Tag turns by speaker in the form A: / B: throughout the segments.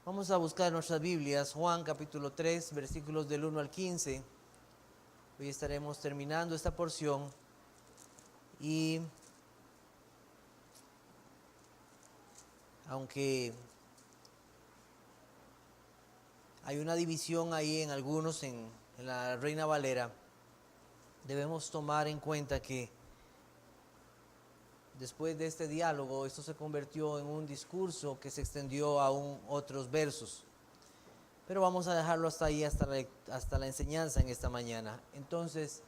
A: Vamos a buscar nuestras Biblias, Juan capítulo 3, versículos del 1 al 15. Hoy estaremos terminando esta porción y aunque hay una división ahí en algunos, en la Reina Valera, debemos tomar en cuenta que después de este diálogo, esto se convirtió en un discurso que se extendió a otros versos. Pero vamos a dejarlo hasta ahí, hasta la enseñanza en esta mañana. Entonces,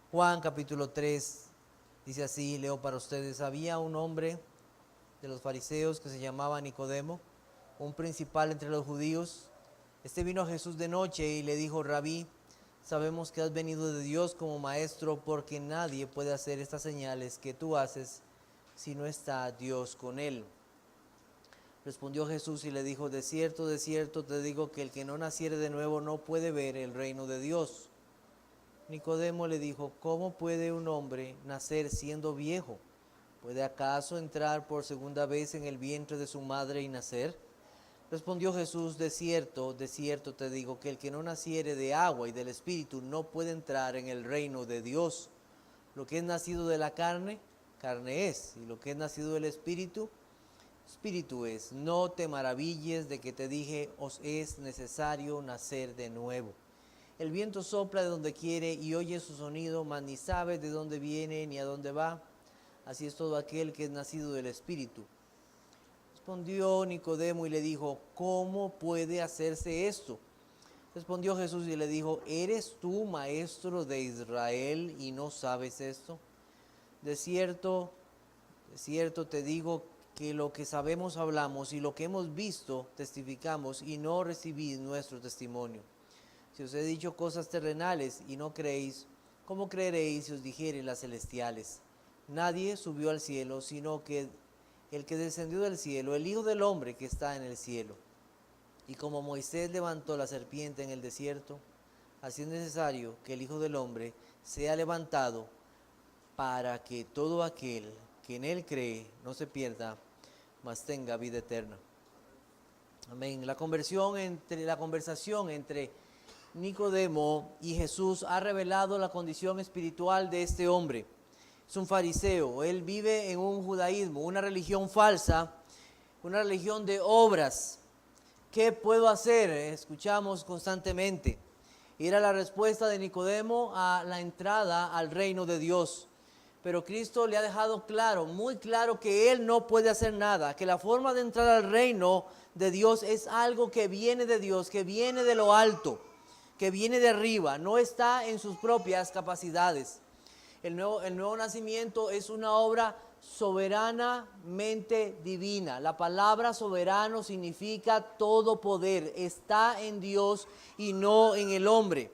A: Juan capítulo 3 dice así, leo para ustedes: había un hombre de los fariseos que se llamaba Nicodemo, un principal entre los judíos. Este vino a Jesús de noche y le dijo: Rabí, sabemos que has venido de Dios como maestro, porque nadie puede hacer estas señales que tú haces si no está Dios con él. Respondió Jesús y le dijo: de cierto te digo que el que no naciere de nuevo no puede ver el reino de Dios. Nicodemo le dijo: ¿cómo puede un hombre nacer siendo viejo? ¿Puede acaso entrar por segunda vez en el vientre de su madre y nacer? Respondió Jesús: de cierto te digo que el que no naciere de agua y del Espíritu no puede entrar en el reino de Dios. Lo que es nacido de la carne, carne es, y lo que es nacido del Espíritu, Espíritu es. No te maravilles de que te dije: os es necesario nacer de nuevo. El viento sopla de donde quiere y oye su sonido, mas ni sabes de dónde viene ni a dónde va. Así es todo aquel que es nacido del Espíritu. Respondió Nicodemo y le dijo: ¿cómo puede hacerse esto? Respondió Jesús y le dijo: ¿eres tú maestro de Israel y no sabes esto? De cierto te digo que lo que sabemos hablamos y lo que hemos visto testificamos y no recibís nuestro testimonio. Si os he dicho cosas terrenales y no creéis, ¿cómo creeréis si os dijere las celestiales? Nadie subió al cielo, sino que el que descendió del cielo, el Hijo del Hombre que está en el cielo. Y como Moisés levantó la serpiente en el desierto, así es necesario que el Hijo del Hombre sea levantado, para que todo aquel que en él cree no se pierda, mas tenga vida eterna. Amén. La conversación entre Nicodemo y Jesús ha revelado la condición espiritual de este hombre. Es un fariseo, él vive en un judaísmo, una religión falsa, una religión de obras. ¿Qué puedo hacer? Escuchamos constantemente. Era la respuesta de Nicodemo a la entrada al reino de Dios. Pero Cristo le ha dejado claro, muy claro, que él no puede hacer nada, que la forma de entrar al reino de Dios es algo que viene de Dios, que viene de lo alto, que viene de arriba, no está en sus propias capacidades. El nuevo nacimiento es una obra soberanamente divina. La palabra soberano significa todo poder, está en Dios y no en el hombre.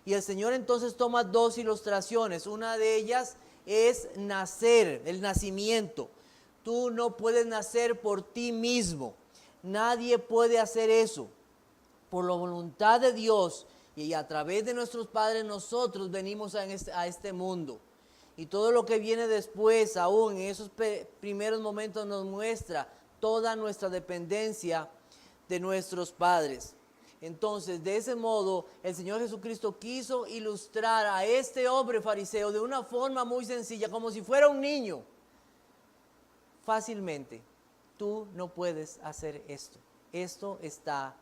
A: Y el Señor entonces toma dos ilustraciones, una de ellas es nacer, el nacimiento. Tú no puedes nacer por ti mismo, nadie puede hacer eso. Por la voluntad de Dios y a través de nuestros padres nosotros venimos a este mundo. Y todo lo que viene después, aún en esos primeros momentos, nos muestra toda nuestra dependencia de nuestros padres. Entonces, de ese modo, el Señor Jesucristo quiso ilustrar a este hombre fariseo de una forma muy sencilla, como si fuera un niño. Fácilmente, tú no puedes hacer esto. Esto está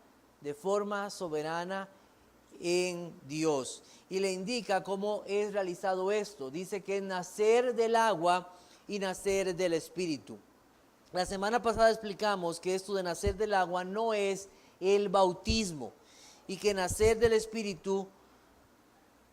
A: de forma soberana en Dios. Y le indica cómo es realizado esto. Dice que es nacer del agua y nacer del Espíritu. La semana pasada explicamos que esto de nacer del agua no es el bautismo y que nacer del Espíritu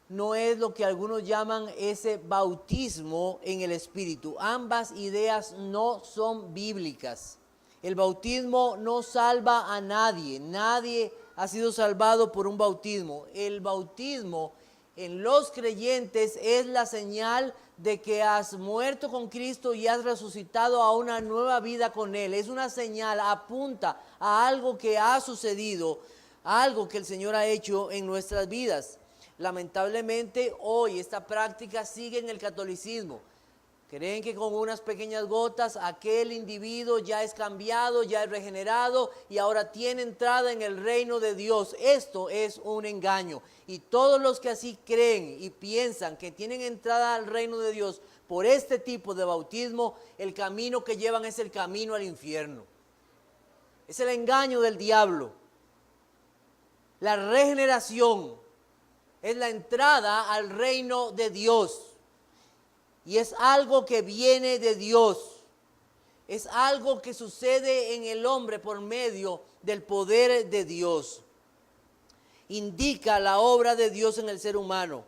A: no es lo que algunos llaman ese bautismo en el Espíritu. Ambas ideas no son bíblicas. El bautismo no salva a nadie. Nadie ha sido salvado por un bautismo. El bautismo en los creyentes es la señal de que has muerto con Cristo y has resucitado a una nueva vida con Él. Es una señal, apunta a algo que ha sucedido, algo que el Señor ha hecho en nuestras vidas. Lamentablemente hoy esta práctica sigue en el catolicismo. ¿Ok? Creen que con unas pequeñas gotas aquel individuo ya es cambiado, ya es regenerado y ahora tiene entrada en el reino de Dios. Esto es un engaño. Y todos los que así creen y piensan que tienen entrada al reino de Dios por este tipo de bautismo, el camino que llevan es el camino al infierno. Es el engaño del diablo. La regeneración es la entrada al reino de Dios. Y es algo que viene de Dios. Es algo que sucede en el hombre por medio del poder de Dios. Indica la obra de Dios en el ser humano.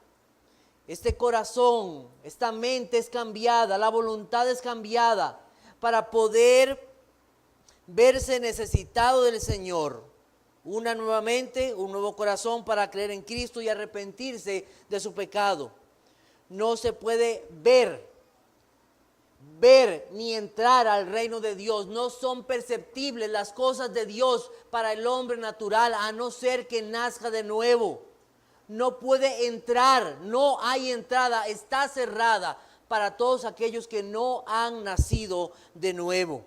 A: Este corazón, esta mente es cambiada, la voluntad es cambiada para poder verse necesitado del Señor. Una nueva mente, un nuevo corazón para creer en Cristo y arrepentirse de su pecado. No se puede ver ni entrar al reino de Dios. No son perceptibles las cosas de Dios para el hombre natural, a no ser que nazca de nuevo. No puede entrar, no hay entrada, está cerrada para todos aquellos que no han nacido de nuevo.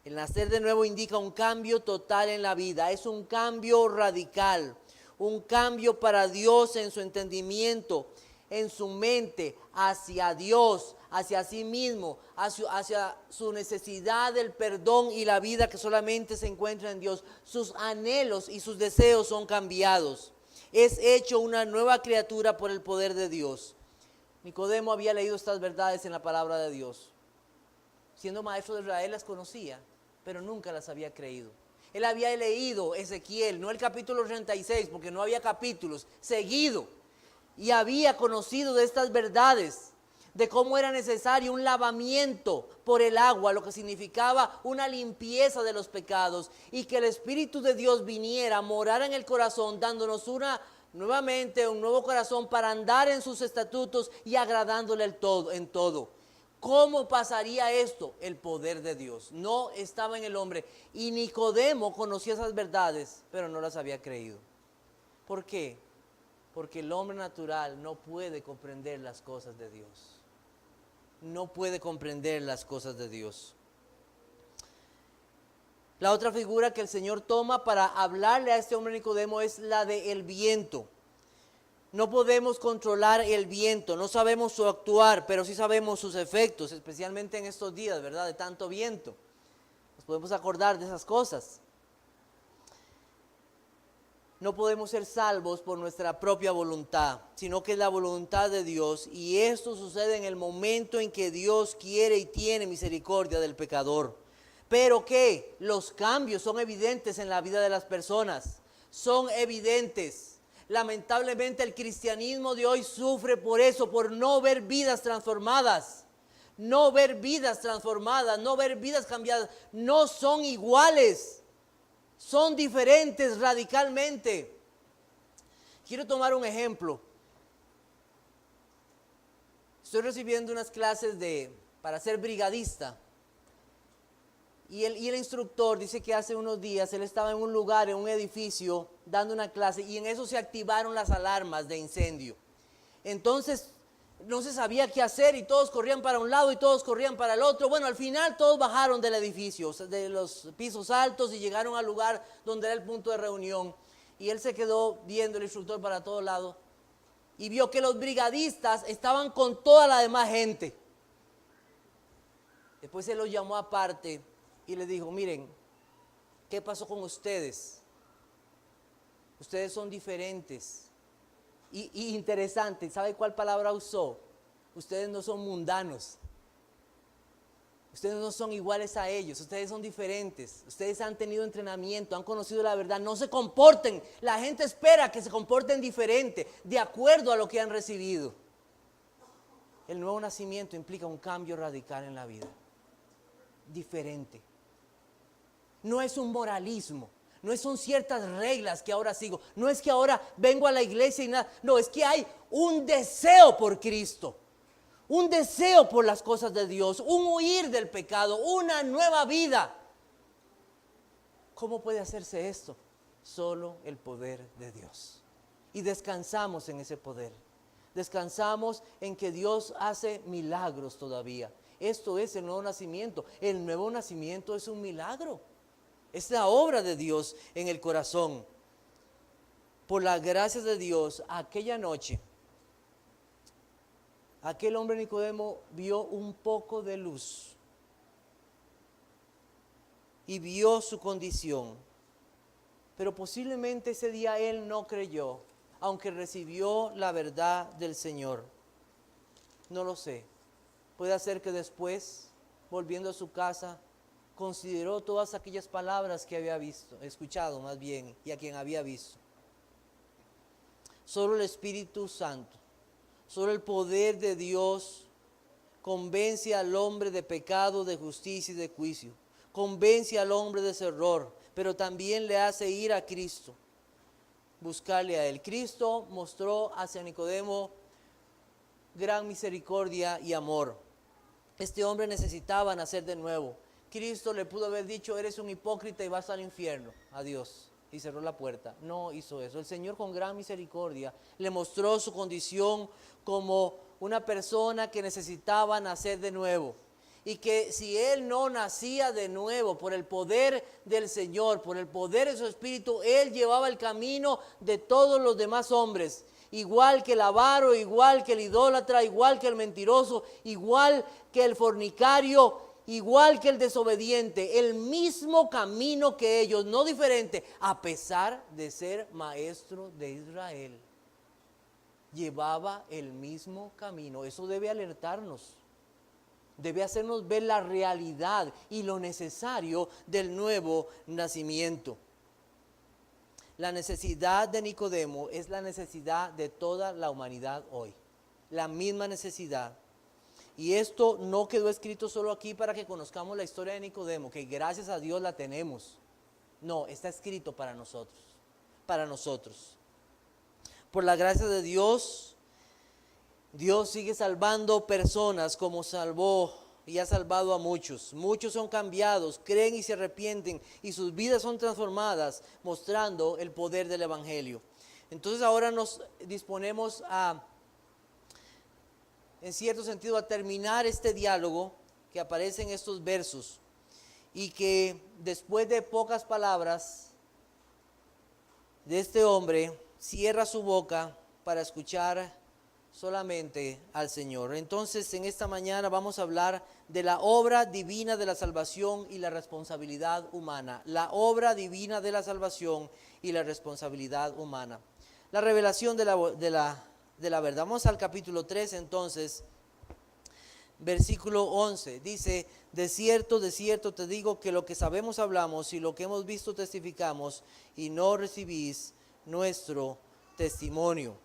A: El nacer de nuevo indica un cambio total en la vida, es un cambio radical, un cambio para Dios en su entendimiento, en su mente, hacia Dios, hacia sí mismo, hacia su necesidad del perdón y la vida que solamente se encuentra en Dios. Sus anhelos y sus deseos son cambiados. Es hecho una nueva criatura por el poder de Dios. Nicodemo había leído estas verdades en la palabra de Dios. Siendo maestro de Israel las conocía, pero nunca las había creído. Él había leído Ezequiel, no el capítulo 36, porque no había capítulos, seguido. Y había conocido de estas verdades, de cómo era necesario un lavamiento por el agua, lo que significaba una limpieza de los pecados, y que el Espíritu de Dios viniera, morara en el corazón, dándonos nuevamente un nuevo corazón para andar en sus estatutos y agradándole en todo. ¿Cómo pasaría esto? El poder de Dios. No estaba en el hombre. Y Nicodemo conocía esas verdades, pero no las había creído. ¿Por qué? Porque el hombre natural no puede comprender las cosas de Dios. No puede comprender las cosas de Dios. La otra figura que el Señor toma para hablarle a este hombre Nicodemo es la del viento. No podemos controlar el viento, no sabemos su actuar, pero sí sabemos sus efectos, especialmente en estos días, ¿verdad? De tanto viento. Nos podemos acordar de esas cosas. No podemos ser salvos por nuestra propia voluntad, sino que es la voluntad de Dios. Y esto sucede en el momento en que Dios quiere y tiene misericordia del pecador. Pero que los cambios son evidentes en la vida de las personas, son evidentes. Lamentablemente el cristianismo de hoy sufre por eso, por no ver vidas transformadas. No ver vidas transformadas, no ver vidas cambiadas. No son iguales, son diferentes radicalmente. Quiero tomar un ejemplo. Estoy recibiendo unas clases para ser brigadista. Y el instructor dice que hace unos días él estaba en un lugar, en un edificio, dando una clase, y en eso se activaron las alarmas de incendio. Entonces no se sabía qué hacer y todos corrían para un lado y todos corrían para el otro. Bueno, al final todos bajaron del edificio, de los pisos altos, y llegaron al lugar donde era el punto de reunión. Y él se quedó viendo el instructor para todos lados y vio que los brigadistas estaban con toda la demás gente. Después él los llamó aparte y les dijo: miren, ¿qué pasó con ustedes? Ustedes son diferentes. Y interesante, ¿sabe cuál palabra usó? Ustedes no son mundanos. Ustedes no son iguales a ellos, ustedes son diferentes. Ustedes han tenido entrenamiento, han conocido la verdad. No se comporten, la gente espera que se comporten diferente, de acuerdo a lo que han recibido. El nuevo nacimiento implica un cambio radical en la vida. Diferente. No es un moralismo, no son ciertas reglas que ahora sigo, no es que ahora vengo a la iglesia y nada, no, es que hay un deseo por Cristo, un deseo por las cosas de Dios, un huir del pecado, una nueva vida. ¿Cómo puede hacerse esto? Solo el poder de Dios. Y descansamos en ese poder, descansamos en que Dios hace milagros todavía. Esto es el nuevo nacimiento. El nuevo nacimiento es un milagro. Es la obra de Dios en el corazón. Por la gracia de Dios, aquella noche, aquel hombre Nicodemo vio un poco de luz y vio su condición. Pero posiblemente ese día él no creyó, aunque recibió la verdad del Señor. No lo sé. Puede ser que después, volviendo a su casa, consideró todas aquellas palabras que había escuchado más bien, y a quien había visto. Solo el Espíritu Santo, solo el poder de Dios convence al hombre de pecado, de justicia y de juicio. Convence al hombre de su error, pero también le hace ir a Cristo, buscarle a Él. Cristo mostró hacia Nicodemo gran misericordia y amor. Este hombre necesitaba nacer de nuevo. Cristo le pudo haber dicho, eres un hipócrita y vas al infierno. Adiós. Y cerró la puerta. No hizo eso. El Señor con gran misericordia le mostró su condición como una persona que necesitaba nacer de nuevo. Y que si él no nacía de nuevo por el poder del Señor, por el poder de su Espíritu, él llevaba el camino de todos los demás hombres. Igual que el avaro, igual que el idólatra, igual que el mentiroso, igual que el fornicario, igual que el desobediente, el mismo camino que ellos, no diferente, a pesar de ser maestro de Israel. Llevaba el mismo camino. Eso debe alertarnos, debe hacernos ver la realidad y lo necesario del nuevo nacimiento. La necesidad de Nicodemo es la necesidad de toda la humanidad hoy. La misma necesidad. Y esto no quedó escrito solo aquí para que conozcamos la historia de Nicodemo, que gracias a Dios la tenemos. No, está escrito para nosotros. Para nosotros. Por la gracia de Dios, Dios sigue salvando personas como salvó y ha salvado a muchos. Muchos son cambiados, creen y se arrepienten y sus vidas son transformadas, mostrando el poder del Evangelio. Entonces ahora nos disponemos en cierto sentido, a terminar este diálogo que aparece en estos versos y que después de pocas palabras de este hombre, cierra su boca para escuchar solamente al Señor. Entonces, en esta mañana vamos a hablar de la obra divina de la salvación y la responsabilidad humana. La obra divina de la salvación y la responsabilidad humana. La revelación de la verdad. Vamos al capítulo 3 entonces, versículo 11. Dice, de cierto te digo que lo que sabemos hablamos y lo que hemos visto testificamos y no recibís nuestro testimonio.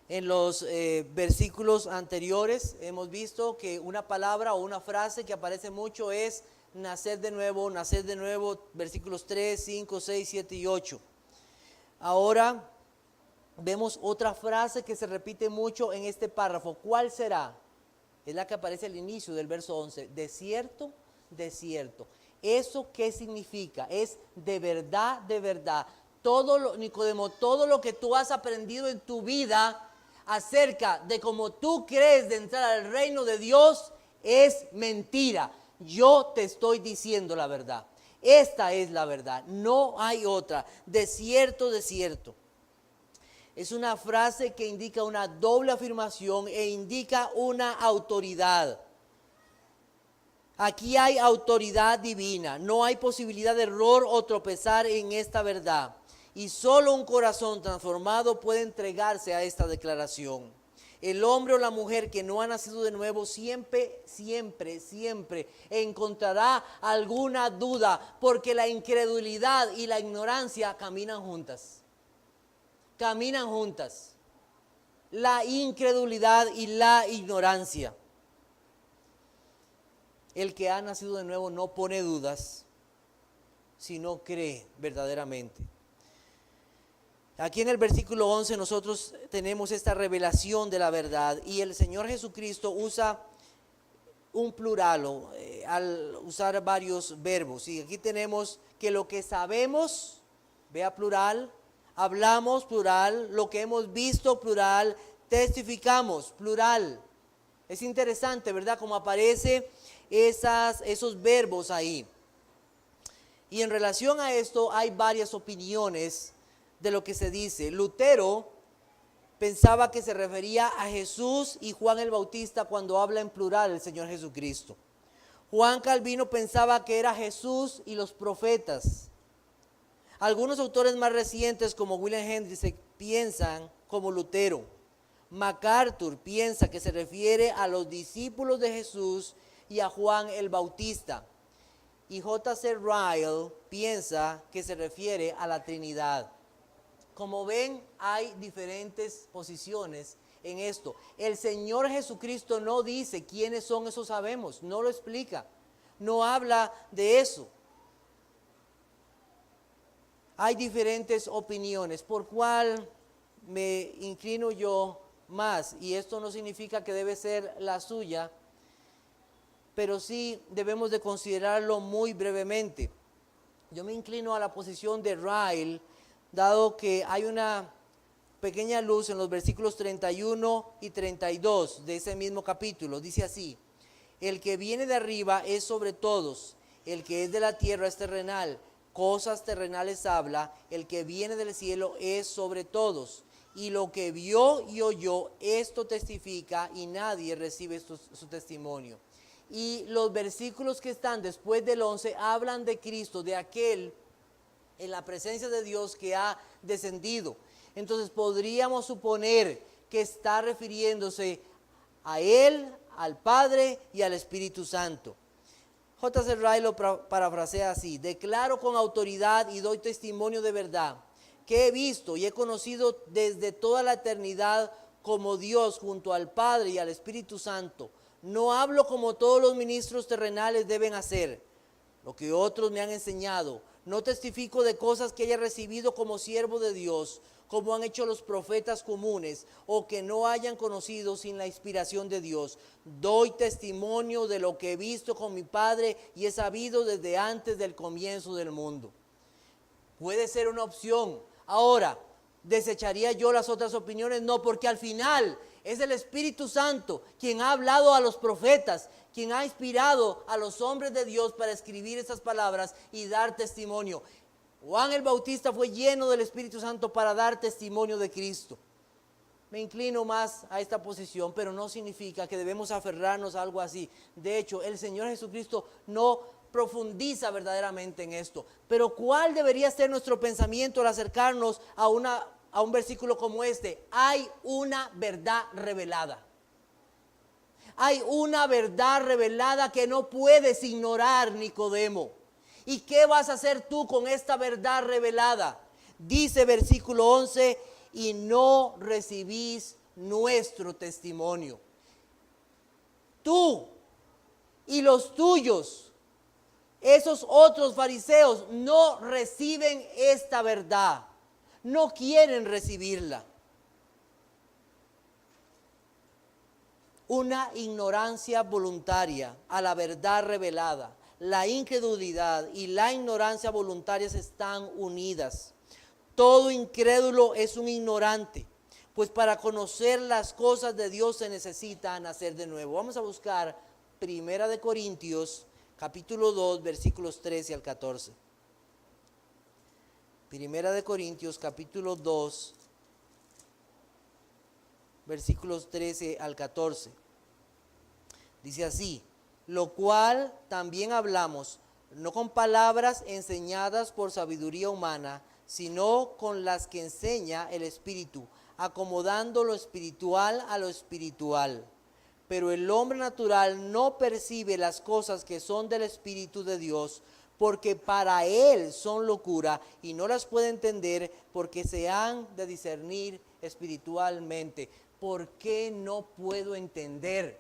A: En los versículos anteriores hemos visto que una palabra o una frase que aparece mucho es nacer de nuevo, versículos 3, 5, 6, 7 y 8. Ahora vemos otra frase que se repite mucho en este párrafo. ¿Cuál será? Es la que aparece al inicio del verso 11. De cierto. ¿Eso qué significa? Es de verdad. Nicodemo, todo lo que tú has aprendido en tu vida acerca de cómo tú crees de entrar al reino de Dios es mentira. Yo te estoy diciendo la verdad. Esta es la verdad, no hay otra. De cierto. Es una frase que indica una doble afirmación e indica una autoridad. Aquí hay autoridad divina, no hay posibilidad de error o tropezar en esta verdad. Y solo un corazón transformado puede entregarse a esta declaración. El hombre o la mujer que no ha nacido de nuevo siempre encontrará alguna duda, porque la incredulidad y la ignorancia caminan juntas. La incredulidad y la ignorancia. El que ha nacido de nuevo no pone dudas, sino cree verdaderamente. Aquí en el versículo 11 nosotros tenemos esta revelación de la verdad y el Señor Jesucristo usa un plural al usar varios verbos. Y aquí tenemos que lo que sabemos, vea plural, hablamos plural, lo que hemos visto plural, testificamos plural. Es interesante, ¿verdad? Cómo aparecen esos verbos ahí. Y en relación a esto hay varias opiniones de lo que se dice. Lutero pensaba que se refería a Jesús y Juan el Bautista cuando habla en plural el Señor Jesucristo. Juan Calvino pensaba que era Jesús y los profetas. Algunos autores más recientes como William Hendricks piensan como Lutero. MacArthur piensa que se refiere a los discípulos de Jesús y a Juan el Bautista. Y J.C. Ryle piensa que se refiere a la Trinidad. Como ven, hay diferentes posiciones en esto. El Señor Jesucristo no dice quiénes son, eso sabemos, no lo explica, no habla de eso. Hay diferentes opiniones, por cuál me inclino yo más, y esto no significa que debe ser la suya, pero sí debemos de considerarlo muy brevemente. Yo me inclino a la posición de Ryle, dado que hay una pequeña luz en los versículos 31 y 32 de ese mismo capítulo. Dice así: el que viene de arriba es sobre todos, el que es de la tierra es terrenal, cosas terrenales habla, el que viene del cielo es sobre todos. Y lo que vio y oyó, esto testifica, y nadie recibe su testimonio. Y los versículos que están después del 11 hablan de Cristo, de aquel en la presencia de Dios que ha descendido. Entonces podríamos suponer que está refiriéndose a Él, al Padre y al Espíritu Santo. J.C. Ryle lo parafrasea así: declaro con autoridad y doy testimonio de verdad que he visto y he conocido desde toda la eternidad como Dios junto al Padre y al Espíritu Santo. No hablo como todos los ministros terrenales deben hacer, lo que otros me han enseñado. No testifico de cosas que haya recibido como siervo de Dios, como han hecho los profetas comunes, o que no hayan conocido sin la inspiración de Dios. Doy testimonio de lo que he visto con mi Padre y he sabido desde antes del comienzo del mundo. Puede ser una opción. Ahora, ¿desecharía yo las otras opiniones? No, porque al final es el Espíritu Santo quien ha hablado a los profetas, quien ha inspirado a los hombres de Dios para escribir estas palabras y dar testimonio. Juan el Bautista fue lleno del Espíritu Santo para dar testimonio de Cristo. Me inclino más a esta posición, pero no significa que debemos aferrarnos a algo así. De hecho, el Señor Jesucristo no profundiza verdaderamente en esto. Pero ¿cuál debería ser nuestro pensamiento al acercarnos a un versículo como este? Hay una verdad revelada. Hay una verdad revelada que no puedes ignorar, Nicodemo. ¿Y qué vas a hacer tú con esta verdad revelada? Dice versículo 11, y no recibís nuestro testimonio. Tú y los tuyos, esos otros fariseos, no reciben esta verdad. No quieren recibirla. Una ignorancia voluntaria a la verdad revelada. La incredulidad y la ignorancia voluntarias están unidas. Todo incrédulo es un ignorante, pues para conocer las cosas de Dios se necesita nacer de nuevo. Vamos a buscar 1 Corintios, capítulo 2, versículos 13 al 14. 1 Corintios, capítulo 2, versículos 13 al 14. Dice así: lo cual también hablamos, no con palabras enseñadas por sabiduría humana, sino con las que enseña el Espíritu, acomodando lo espiritual a lo espiritual. Pero el hombre natural no percibe las cosas que son del Espíritu de Dios, porque para él son locura y no las puede entender, porque se han de discernir espiritualmente. ¿Por qué no puedo entender?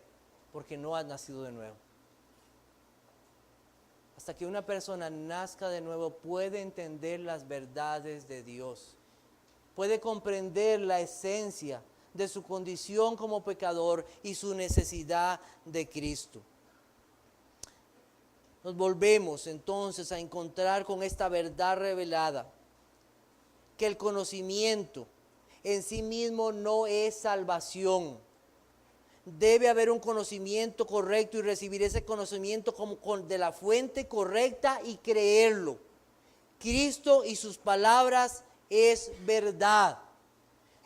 A: Porque no has nacido de nuevo. Hasta que una persona nazca de nuevo puede entender las verdades de Dios. Puede comprender la esencia de su condición como pecador y su necesidad de Cristo. Nos volvemos entonces a encontrar con esta verdad revelada, que el conocimiento en sí mismo no es salvación. debe haber un conocimiento correcto y recibir ese conocimiento de la fuente correcta y creerlo. Cristo y sus palabras es verdad.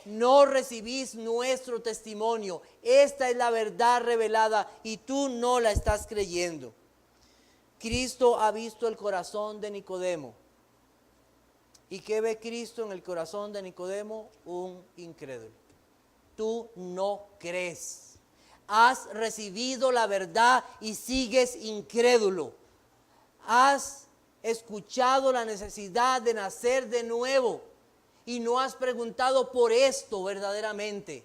A: No recibís nuestro testimonio. Esta es la verdad revelada y tú no la estás creyendo. Cristo ha visto el corazón de Nicodemo. ¿Y qué ve Cristo en el corazón de Nicodemo? Un incrédulo. Tú no crees. Has recibido la verdad y sigues incrédulo. Has escuchado la necesidad de nacer de nuevo y no has preguntado por esto verdaderamente.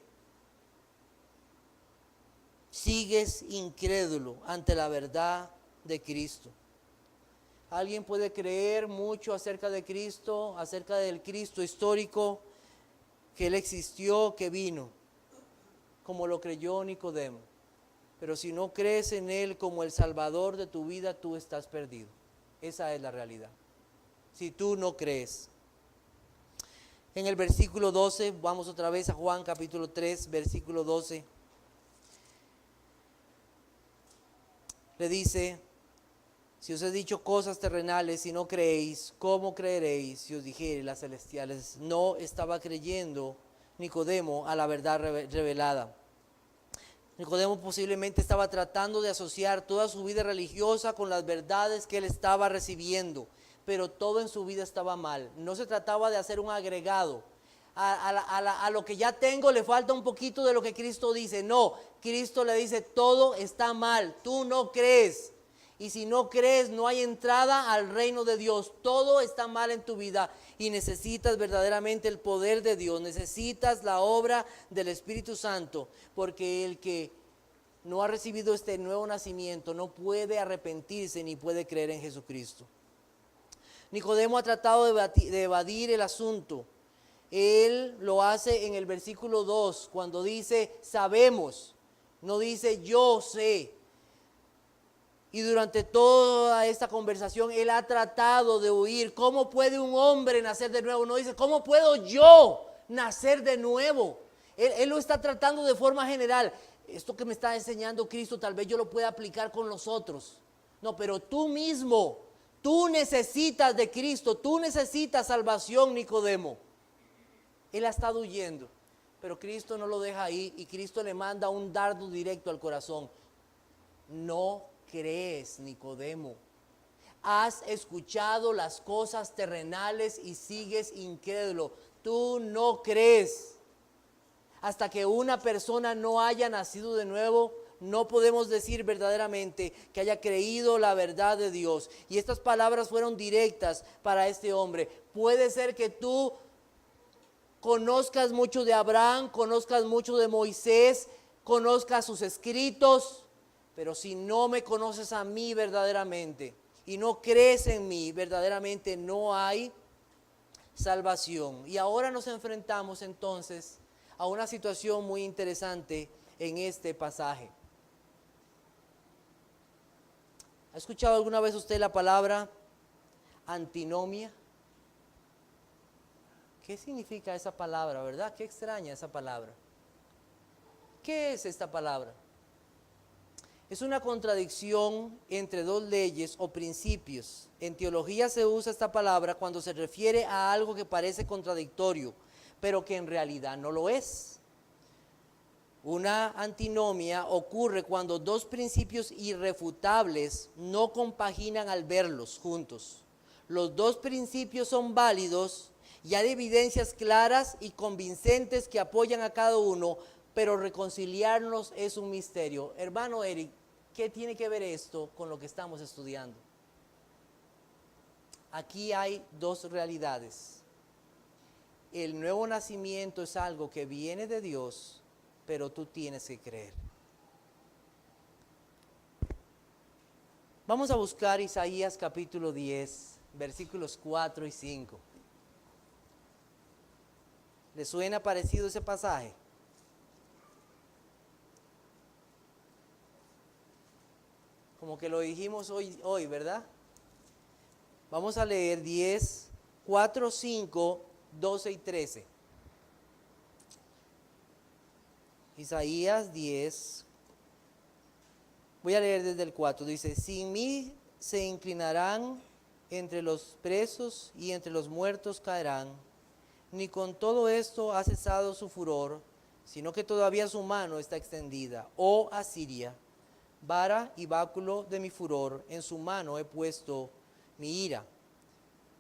A: Sigues incrédulo ante la verdad de Cristo. Alguien puede creer mucho acerca de Cristo, acerca del Cristo histórico, que Él existió, que vino, como lo creyó Nicodemo. Pero si no crees en Él como el Salvador de tu vida, tú estás perdido. Esa es la realidad. Si tú no crees. En el versículo 12, vamos otra vez a Juan capítulo 3, versículo 12. Le dice: si os he dicho cosas terrenales y no creéis, ¿cómo creeréis si os dijere las celestiales? No estaba creyendo Nicodemo a la verdad revelada. Nicodemo posiblemente estaba tratando de asociar toda su vida religiosa con las verdades que él estaba recibiendo, pero todo en su vida estaba mal. No se trataba de hacer un agregado. A lo que ya tengo le falta un poquito de lo que Cristo dice. No, Cristo le dice: todo está mal, tú no crees. Y si no crees, no hay entrada al reino de Dios. Todo está mal en tu vida y necesitas verdaderamente el poder de Dios. Necesitas la obra del Espíritu Santo, porque el que no ha recibido este nuevo nacimiento no puede arrepentirse ni puede creer en Jesucristo. Nicodemo ha tratado de evadir el asunto. Él lo hace en el versículo 2, cuando dice sabemos, no dice yo sé. Y durante toda esta conversación él ha tratado de huir. ¿Cómo puede un hombre nacer de nuevo? No dice, ¿cómo puedo yo nacer de nuevo? Él lo está tratando de forma general. Esto que me está enseñando Cristo tal vez yo lo pueda aplicar con los otros. No, pero tú mismo, tú necesitas de Cristo, tú necesitas salvación, Nicodemo. Él ha estado huyendo, pero Cristo no lo deja ahí y Cristo le manda un dardo directo al corazón. No crees, Nicodemo. Has escuchado las cosas terrenales y sigues incrédulo. Tú no crees. Hasta que una persona no haya nacido de nuevo, no podemos decir verdaderamente que haya creído la verdad de Dios. Y estas palabras fueron directas para este hombre. Puede ser que tú conozcas mucho de Abraham, conozcas mucho de Moisés, conozcas sus escritos, pero si no me conoces a mí verdaderamente y no crees en mí verdaderamente, no hay salvación. Y ahora nos enfrentamos entonces a una situación muy interesante en este pasaje. ¿Ha escuchado alguna vez usted la palabra antinomia? ¿Qué significa esa palabra, verdad? Qué extraña esa palabra. ¿Qué es esta palabra? Es una contradicción entre dos leyes o principios. En teología se usa esta palabra cuando se refiere a algo que parece contradictorio, pero que en realidad no lo es. Una antinomia ocurre cuando dos principios irrefutables no compaginan al verlos juntos. Los dos principios son válidos y hay evidencias claras y convincentes que apoyan a cada uno, pero reconciliarnos es un misterio. Hermano Eric, ¿qué tiene que ver esto con lo que estamos estudiando? Aquí hay dos realidades. El nuevo nacimiento es algo que viene de Dios, pero tú tienes que creer. Vamos a buscar Isaías capítulo 10, versículos 4 y 5. ¿Le suena parecido ese pasaje? Como que lo dijimos hoy, ¿verdad? Vamos a leer 10, 4, 5, 12 y 13. Isaías 10, voy a leer desde el 4, dice, sin mí se inclinarán entre los presos y entre los muertos caerán, ni con todo esto ha cesado su furor, sino que todavía su mano está extendida. Oh Asiria, vara y báculo de mi furor, en su mano he puesto mi ira.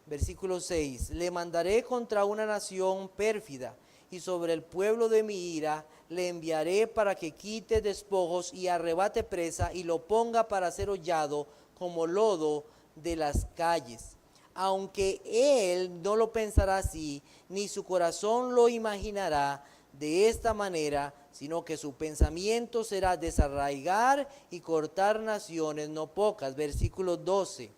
A: Versículo 6, le mandaré contra una nación pérfida, y sobre el pueblo de mi ira le enviaré para que quite despojos y arrebate presa y lo ponga para ser hollado como lodo de las calles. Aunque él no lo pensará así, ni su corazón lo imaginará de esta manera, sino que su pensamiento será desarraigar y cortar naciones no pocas. Versículo 12.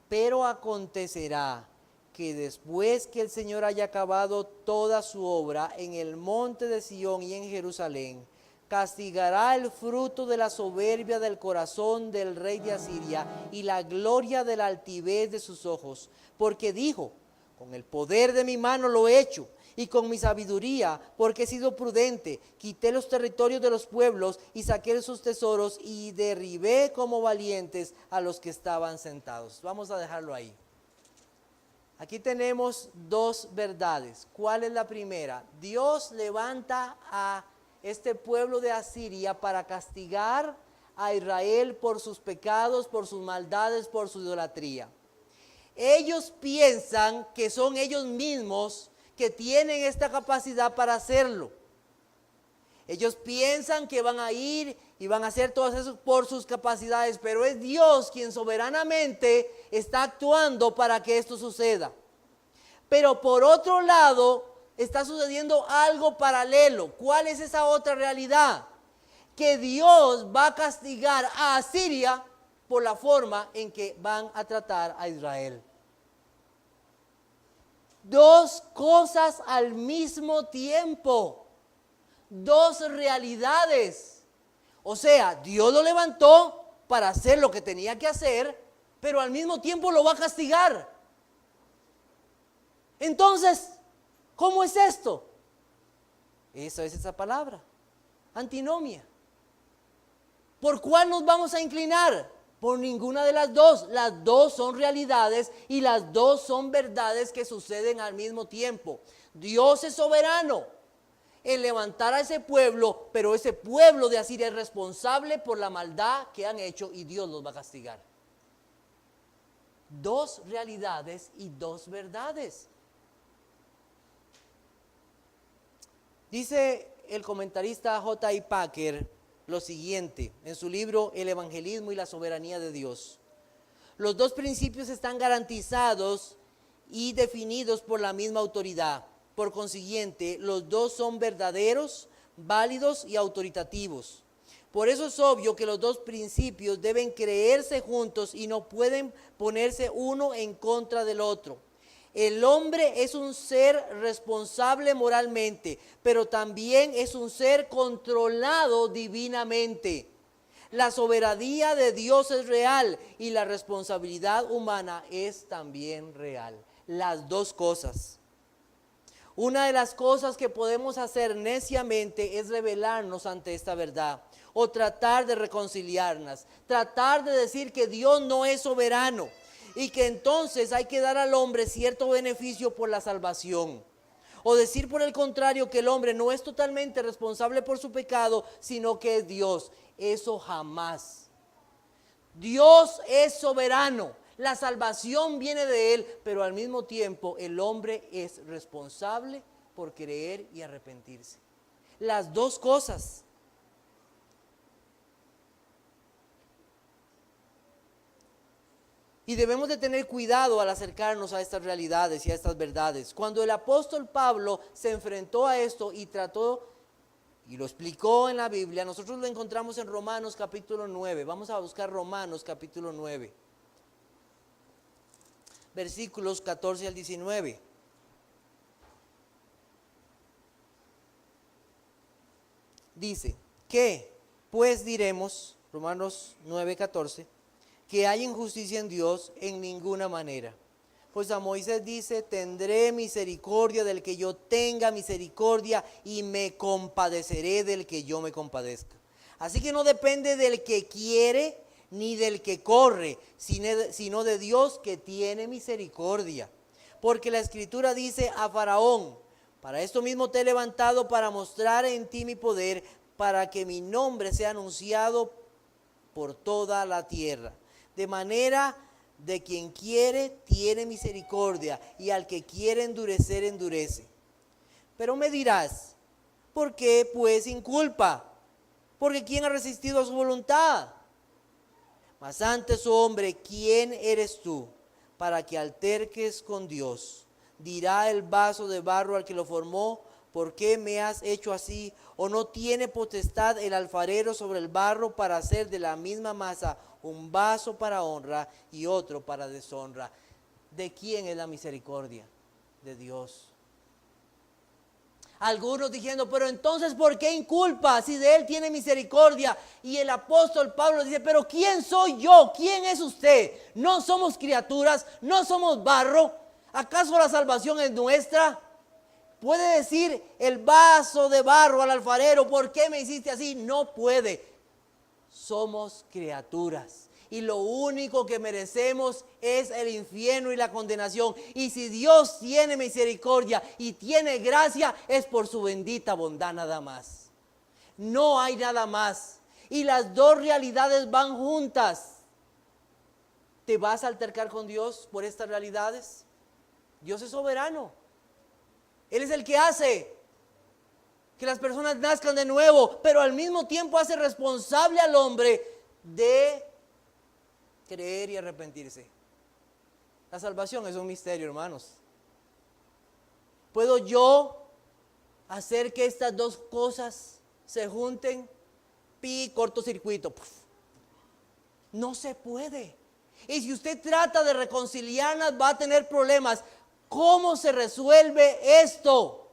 A: Pero acontecerá que después que el Señor haya acabado toda su obra en el monte de Sión y en Jerusalén, castigará el fruto de la soberbia del corazón del rey de Asiria y la gloria de la altivez de sus ojos, porque dijo, con el poder de mi mano lo he hecho, y con mi sabiduría, porque he sido prudente, quité los territorios de los pueblos y saqué sus tesoros y derribé como valientes a los que estaban sentados. Vamos a dejarlo ahí. Aquí tenemos dos verdades. ¿Cuál es la primera? Dios levanta a este pueblo de Asiria para castigar a Israel por sus pecados, por sus maldades, por su idolatría. Ellos piensan que son ellos mismos que tienen esta capacidad para hacerlo. Ellos piensan que van a ir y van a hacer todo eso por sus capacidades, pero es Dios quien soberanamente está actuando para que esto suceda. Pero por otro lado, está sucediendo algo paralelo. ¿Cuál es esa otra realidad? Que Dios va a castigar a Asiria por la forma en que van a tratar a Israel. Dos cosas al mismo tiempo, dos realidades. O sea, Dios lo levantó para hacer lo que tenía que hacer, pero al mismo tiempo lo va a castigar. Entonces, ¿cómo es esto? Esa es esa palabra, antinomia. ¿Por cuál nos vamos a inclinar? Por ninguna de las dos. Las dos son realidades y las dos son verdades que suceden al mismo tiempo. Dios es soberano en levantar a ese pueblo, pero ese pueblo de Asiria es responsable por la maldad que han hecho y Dios los va a castigar. Dos realidades y dos verdades. Dice el comentarista J.I. Packer lo siguiente en su libro El Evangelismo y la Soberanía de Dios. Los dos principios están garantizados y definidos por la misma autoridad. Por consiguiente, los dos son verdaderos, válidos y autoritativos. Por eso es obvio que los dos principios deben creerse juntos y no pueden ponerse uno en contra del otro. El hombre es un ser responsable moralmente, pero también es un ser controlado divinamente. La soberanía de Dios es real y la responsabilidad humana es también real. Las dos cosas. Una de las cosas que podemos hacer neciamente es rebelarnos ante esta verdad o tratar de reconciliarnos, tratar de decir que Dios no es soberano y que entonces hay que dar al hombre cierto beneficio por la salvación. O decir por el contrario que el hombre no es totalmente responsable por su pecado, sino que es Dios. Eso jamás. Dios es soberano. La salvación viene de Él, pero al mismo tiempo el hombre es responsable por creer y arrepentirse. Las dos cosas. Y debemos de tener cuidado al acercarnos a estas realidades y a estas verdades. Cuando el apóstol Pablo se enfrentó a esto y trató y lo explicó en la Biblia, nosotros lo encontramos en Romanos capítulo 9. Vamos a buscar Romanos capítulo 9. Versículos 14 al 19. Dice, ¿qué pues diremos? Romanos 9, 14. Que hay injusticia en Dios en ninguna manera. Pues a Moisés dice, tendré misericordia del que yo tenga misericordia y me compadeceré del que yo me compadezca. Así que no depende del que quiere ni del que corre, sino de Dios que tiene misericordia. Porque la Escritura dice a Faraón, para esto mismo te he levantado para mostrar en ti mi poder, para que mi nombre sea anunciado por toda la tierra. De manera de quien quiere, tiene misericordia, y al que quiere endurecer, endurece. Pero me dirás, ¿por qué pues inculpa? Porque ¿quién ha resistido a su voluntad? Mas antes, oh hombre, ¿quién eres tú para que alterques con Dios? Dirá el vaso de barro al que lo formó, ¿por qué me has hecho así? ¿O no tiene potestad el alfarero sobre el barro para hacer de la misma masa un vaso para honra y otro para deshonra? ¿De quién es la misericordia? De Dios. Algunos diciendo, pero entonces ¿por qué inculpa si de Él tiene misericordia? Y el apóstol Pablo dice, pero ¿quién soy yo? ¿Quién es usted? ¿No somos criaturas? ¿No somos barro? ¿Acaso la salvación es nuestra? ¿Puede decir el vaso de barro al alfarero, ¿por qué me hiciste así? No puede. Somos criaturas. Y lo único que merecemos es el infierno y la condenación. Y si Dios tiene misericordia y tiene gracia, es por su bendita bondad nada más. No hay nada más. Y las dos realidades van juntas. ¿Te vas a altercar con Dios por estas realidades? Dios es soberano. Él es el que hace que las personas nazcan de nuevo, pero al mismo tiempo hace responsable al hombre de creer y arrepentirse. La salvación es un misterio, hermanos. ¿Puedo yo hacer que estas dos cosas se junten? Cortocircuito. Puf. No se puede. Y si usted trata de reconciliarlas, va a tener problemas. ¿Cómo se resuelve esto?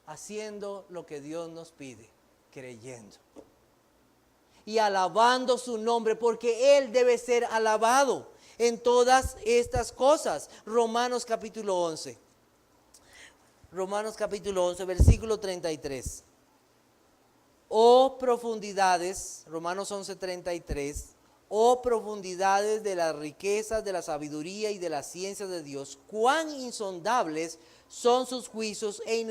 A: Haciendo lo que Dios nos pide, creyendo y alabando su nombre, porque Él debe ser alabado en todas estas cosas. Romanos capítulo 11. Romanos capítulo 11, versículo 33. Oh profundidades, Romanos 11, 33. Oh profundidades de las riquezas, de la sabiduría y de la ciencia de Dios, cuán insondables son sus juicios e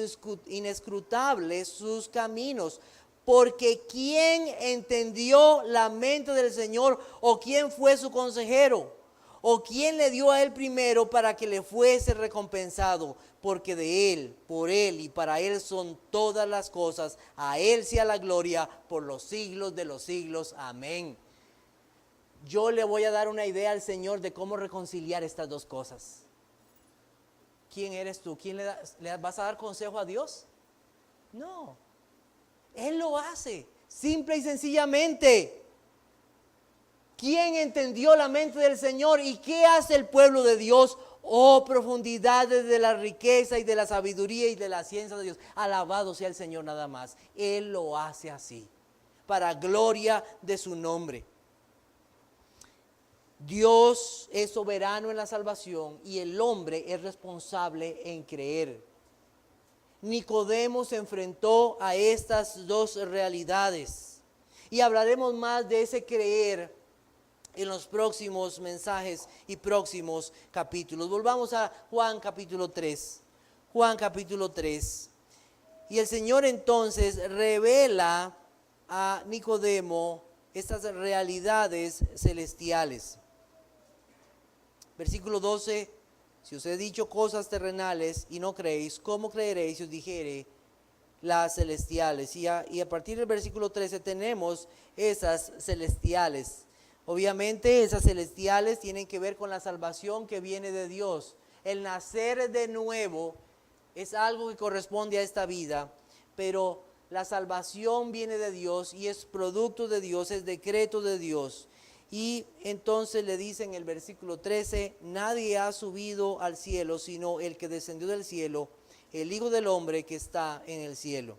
A: inescrutables sus caminos. Porque ¿quién entendió la mente del Señor? ¿O quién fue su consejero? ¿O quién le dio a él primero para que le fuese recompensado? Porque de Él, por Él y para Él son todas las cosas. A Él sea la gloria por los siglos de los siglos. Amén. Yo le voy a dar una idea al Señor de cómo reconciliar estas dos cosas. ¿Quién eres tú? ¿Le vas a dar consejo a Dios? No. Él lo hace, simple y sencillamente. ¿Quién entendió la mente del Señor? ¿Y qué hace el pueblo de Dios? Oh, profundidades de la riqueza y de la sabiduría y de la ciencia de Dios. Alabado sea el Señor nada más. Él lo hace así, para gloria de su nombre. Dios es soberano en la salvación y el hombre es responsable en creer. Nicodemo se enfrentó a estas dos realidades y hablaremos más de ese creer en los próximos mensajes y próximos capítulos. Volvamos a Juan capítulo 3. Juan capítulo 3. Y el Señor entonces revela a Nicodemo estas realidades celestiales. Versículo 12. Si os he dicho cosas terrenales y no creéis, ¿cómo creeréis si os dijere las celestiales? Y a partir del versículo 13 tenemos esas celestiales. Obviamente esas celestiales tienen que ver con la salvación que viene de Dios. El nacer de nuevo es algo que corresponde a esta vida, pero la salvación viene de Dios y es producto de Dios, es decreto de Dios. Y entonces le dice en el versículo 13, nadie ha subido al cielo sino el que descendió del cielo, el Hijo del Hombre que está en el cielo.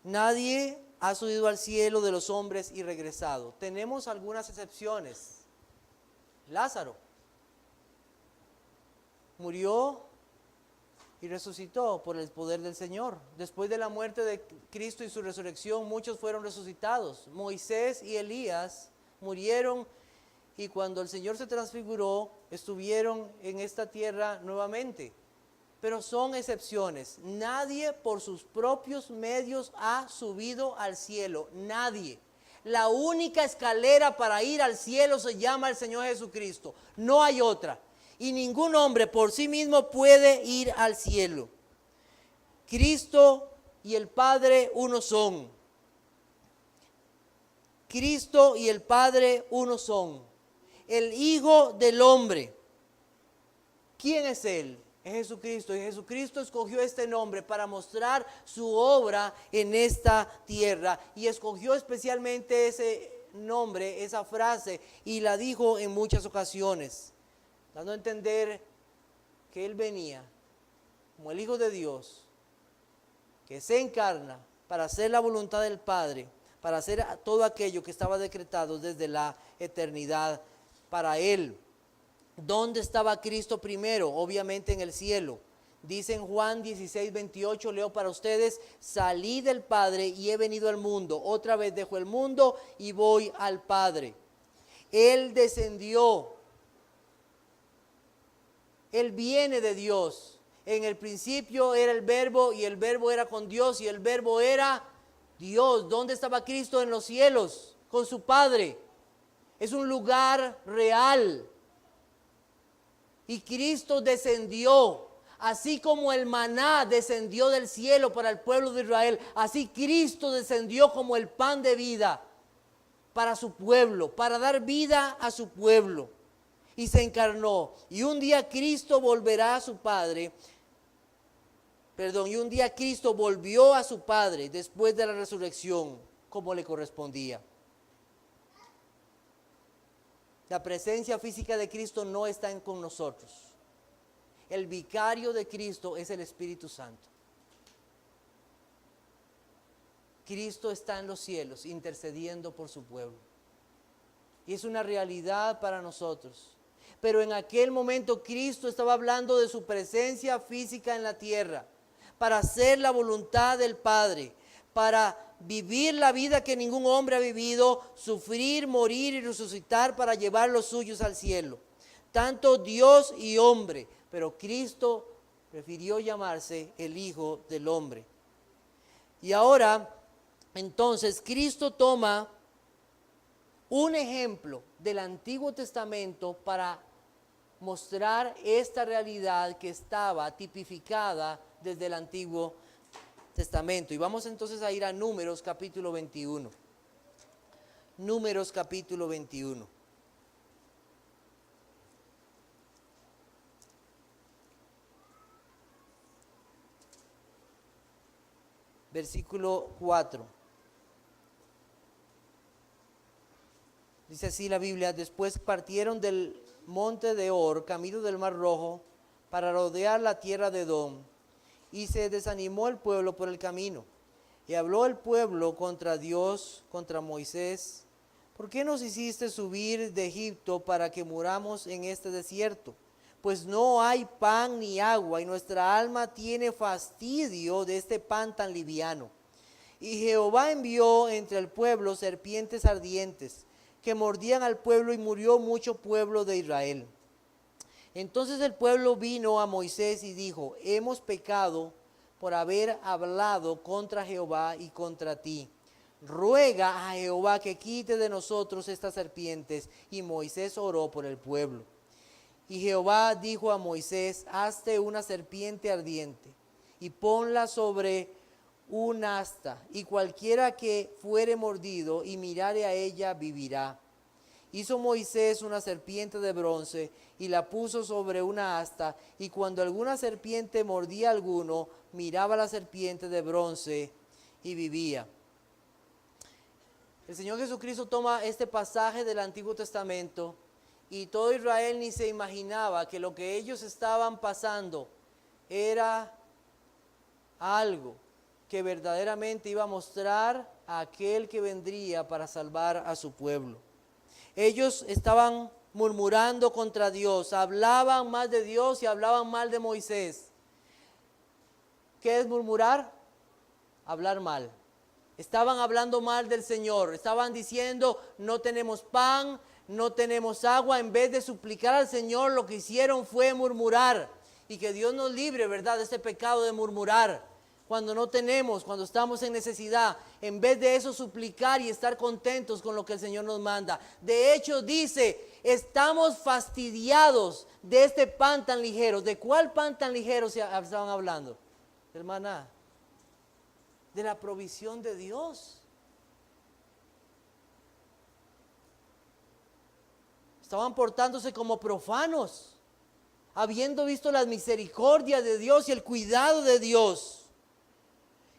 A: Nadie ha subido al cielo de los hombres y regresado. Tenemos algunas excepciones. Lázaro. Murió y resucitó por el poder del Señor. Después de la muerte de Cristo y su resurrección, muchos fueron resucitados. Moisés y Elías murieron y cuando el Señor se transfiguró, estuvieron en esta tierra nuevamente. Pero son excepciones. Nadie por sus propios medios ha subido al cielo. Nadie. La única escalera para ir al cielo se llama el Señor Jesucristo. No hay otra. Y ningún hombre por sí mismo puede ir al cielo. Cristo y el Padre uno son. Cristo y el Padre uno son. El Hijo del Hombre. ¿Quién es Él? Es Jesucristo. Y Jesucristo escogió este nombre para mostrar su obra en esta tierra. Y escogió especialmente ese nombre, esa frase, y la dijo en muchas ocasiones, dando a entender que Él venía como el Hijo de Dios, que se encarna para hacer la voluntad del Padre, para hacer todo aquello que estaba decretado desde la eternidad para Él. ¿Dónde estaba Cristo primero? Obviamente en el cielo. Dice en Juan 16:28, leo para ustedes: salí del Padre y he venido al mundo. Otra vez dejo el mundo y voy al Padre. Él descendió. Él viene de Dios. En el principio era el Verbo y el Verbo era con Dios y el Verbo era Dios. ¿Dónde estaba Cristo? En los cielos, con su Padre. Es un lugar real. Y Cristo descendió, así como el maná descendió del cielo para el pueblo de Israel, así Cristo descendió como el pan de vida para su pueblo, para dar vida a su pueblo. Y se encarnó. Y un día Cristo volverá a su Padre. Y un día Cristo volvió a su Padre después de la resurrección, como le correspondía. La presencia física de Cristo no está con nosotros. El vicario de Cristo es el Espíritu Santo. Cristo está en los cielos intercediendo por su pueblo. Y es una realidad para nosotros. Pero en aquel momento Cristo estaba hablando de su presencia física en la tierra, para hacer la voluntad del Padre, para vivir la vida que ningún hombre ha vivido, sufrir, morir y resucitar para llevar los suyos al cielo. Tanto Dios y hombre, pero Cristo prefirió llamarse el Hijo del Hombre. Y ahora, entonces, Cristo toma un ejemplo del Antiguo Testamento para mostrar esta realidad que estaba tipificada desde el Antiguo Testamento. Y vamos entonces a ir a Números capítulo 21. Números capítulo 21. Versículo 4. Dice así la Biblia: después partieron del monte de Or, camino del Mar Rojo, para rodear la tierra de Edom. Y se desanimó el pueblo por el camino. Y habló el pueblo contra Dios, contra Moisés: ¿por qué nos hiciste subir de Egipto para que muramos en este desierto? Pues no hay pan ni agua, y nuestra alma tiene fastidio de este pan tan liviano. Y Jehová envió entre el pueblo serpientes ardientes, que mordían al pueblo, y murió mucho pueblo de Israel. Entonces el pueblo vino a Moisés y dijo: hemos pecado por haber hablado contra Jehová y contra ti. Ruega a Jehová que quite de nosotros estas serpientes. Y Moisés oró por el pueblo. Y Jehová dijo a Moisés: hazte una serpiente ardiente y ponla sobre un asta, y cualquiera que fuere mordido y mirare a ella vivirá. Hizo Moisés una serpiente de bronce y la puso sobre una asta, y cuando alguna serpiente mordía a alguno, miraba a la serpiente de bronce y vivía. El Señor Jesucristo toma este pasaje del Antiguo Testamento, y todo Israel ni se imaginaba que lo que ellos estaban pasando era algo que verdaderamente iba a mostrar a aquel que vendría para salvar a su pueblo. Ellos estaban murmurando contra Dios. Hablaban mal de Dios y hablaban mal de Moisés. ¿Qué es murmurar? Hablar mal. Estaban hablando mal del Señor. Estaban diciendo, no tenemos pan, no tenemos agua. En vez de suplicar al Señor, lo que hicieron fue murmurar. Y que Dios nos libre, ¿verdad?, de ese pecado de murmurar. Cuando no tenemos, cuando estamos en necesidad, en vez de eso suplicar y estar contentos con lo que el Señor nos manda. De hecho dice, estamos fastidiados de este pan tan ligero. ¿De cuál pan tan ligero estaban hablando? Del maná. De la provisión de Dios. Estaban portándose como profanos, habiendo visto la misericordia de Dios y el cuidado de Dios.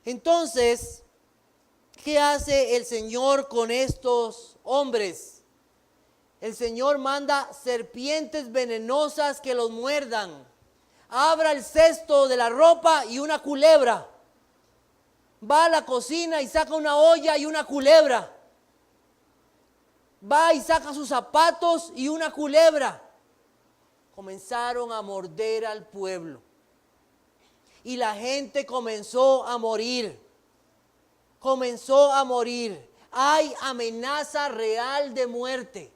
A: Entonces, ¿qué hace el Señor con estos hombres? El Señor manda serpientes venenosas que los muerdan. Abra el cesto de la ropa y una culebra. Va a la cocina y saca una olla y una culebra. Va y saca sus zapatos y una culebra. Comenzaron a morder al pueblo. Y la gente comenzó a morir. Comenzó a morir. Hay amenaza real de muerte.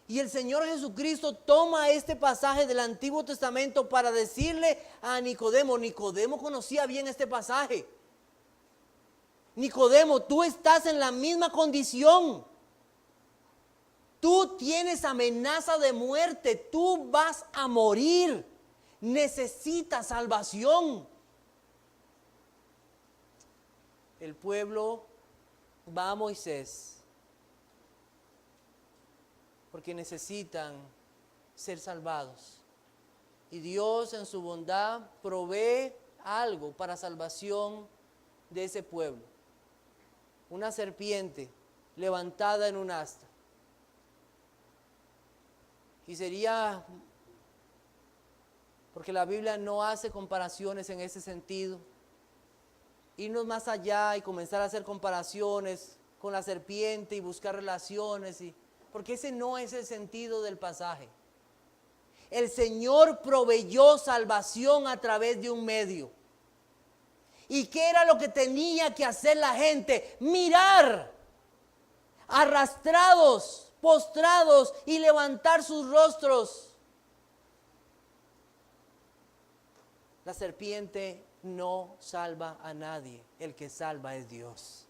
A: Y el Señor Jesucristo toma este pasaje del Antiguo Testamento para decirle a Nicodemo. Nicodemo conocía bien este pasaje. Nicodemo, tú estás en la misma condición. Tú tienes amenaza de muerte. Tú vas a morir. Necesitas salvación. El pueblo va a Moisés porque necesitan ser salvados. Y Dios en su bondad provee algo para salvación de ese pueblo. Una serpiente levantada en un asta. Y sería, porque la Biblia no hace comparaciones en ese sentido, irnos más allá y comenzar a hacer comparaciones con la serpiente y buscar relaciones, porque ese no es el sentido del pasaje. El Señor proveyó salvación a través de un medio. ¿Y qué era lo que tenía que hacer la gente? Mirar, arrastrados, postrados y levantar sus rostros. La serpiente no salva a nadie, el que salva es Dios.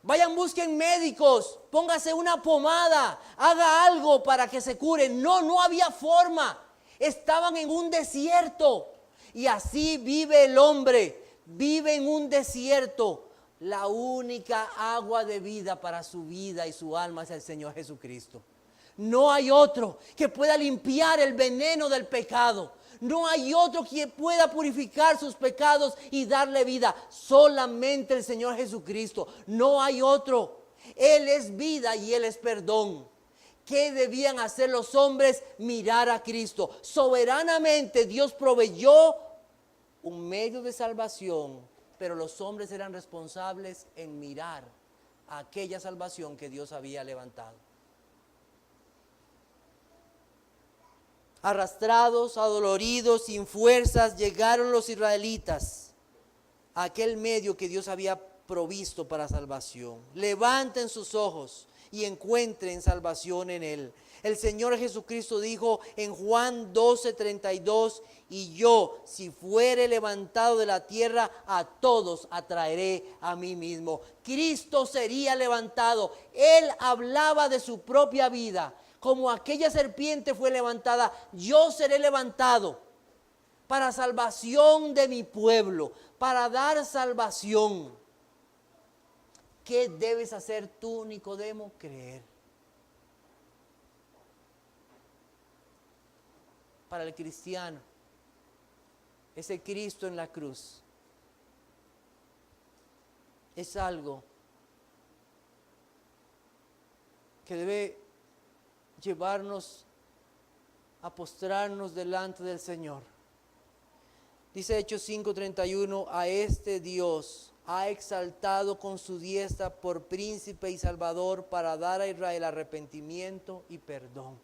A: Vayan, busquen médicos, póngase una pomada, haga algo para que se curen. No había forma. Estaban en un desierto. Y así vive el hombre, vive en un desierto. La única agua de vida para su vida y su alma es el Señor Jesucristo. No hay otro que pueda limpiar el veneno del pecado. No hay otro que pueda purificar sus pecados y darle vida. Solamente el Señor Jesucristo. No hay otro. Él es vida y Él es perdón. ¿Qué debían hacer los hombres? Mirar a Cristo. Soberanamente Dios proveyó un medio de salvación, pero los hombres eran responsables en mirar a aquella salvación que Dios había levantado. Arrastrados, adoloridos, sin fuerzas, llegaron los israelitas a aquel medio que Dios había provisto para salvación. Levanten sus ojos y encuentren salvación en Él. El Señor Jesucristo dijo en Juan 12:32, y yo, si fuere levantado de la tierra, a todos atraeré a mí mismo. Cristo sería levantado. Él hablaba de su propia vida. Como aquella serpiente fue levantada, yo seré levantado para salvación de mi pueblo, para dar salvación. ¿Qué debes hacer tú, Nicodemo? Creer. Para el cristiano, ese Cristo en la cruz es algo que debe llevarnos a postrarnos delante del Señor. Dice Hechos 5:31, a este Dios ha exaltado con su diestra por príncipe y salvador para dar a Israel arrepentimiento y perdón.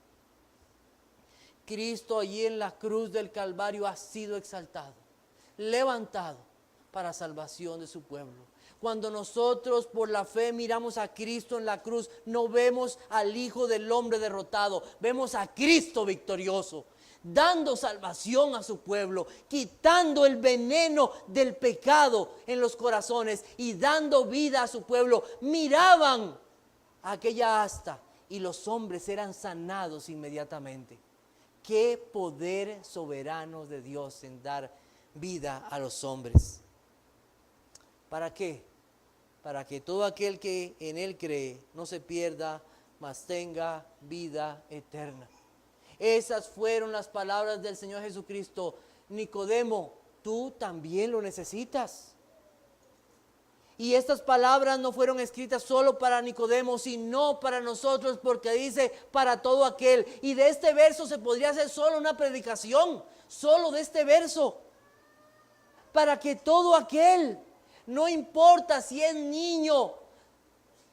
A: Cristo allí en la cruz del Calvario ha sido exaltado, levantado para salvación de su pueblo. Cuando nosotros por la fe miramos a Cristo en la cruz, no vemos al Hijo del Hombre derrotado, vemos a Cristo victorioso, dando salvación a su pueblo, quitando el veneno del pecado en los corazones y dando vida a su pueblo. Miraban aquella asta y los hombres eran sanados inmediatamente. Qué poder soberano de Dios en dar vida a los hombres. ¿Para qué? Para que todo aquel que en Él cree no se pierda, mas tenga vida eterna. Esas fueron las palabras del Señor Jesucristo. Nicodemo, tú también lo necesitas. Y estas palabras no fueron escritas solo para Nicodemo, sino para nosotros, porque dice para todo aquel. Y de este verso se podría hacer solo una predicación, solo de este verso. Para que todo aquel, no importa si es niño,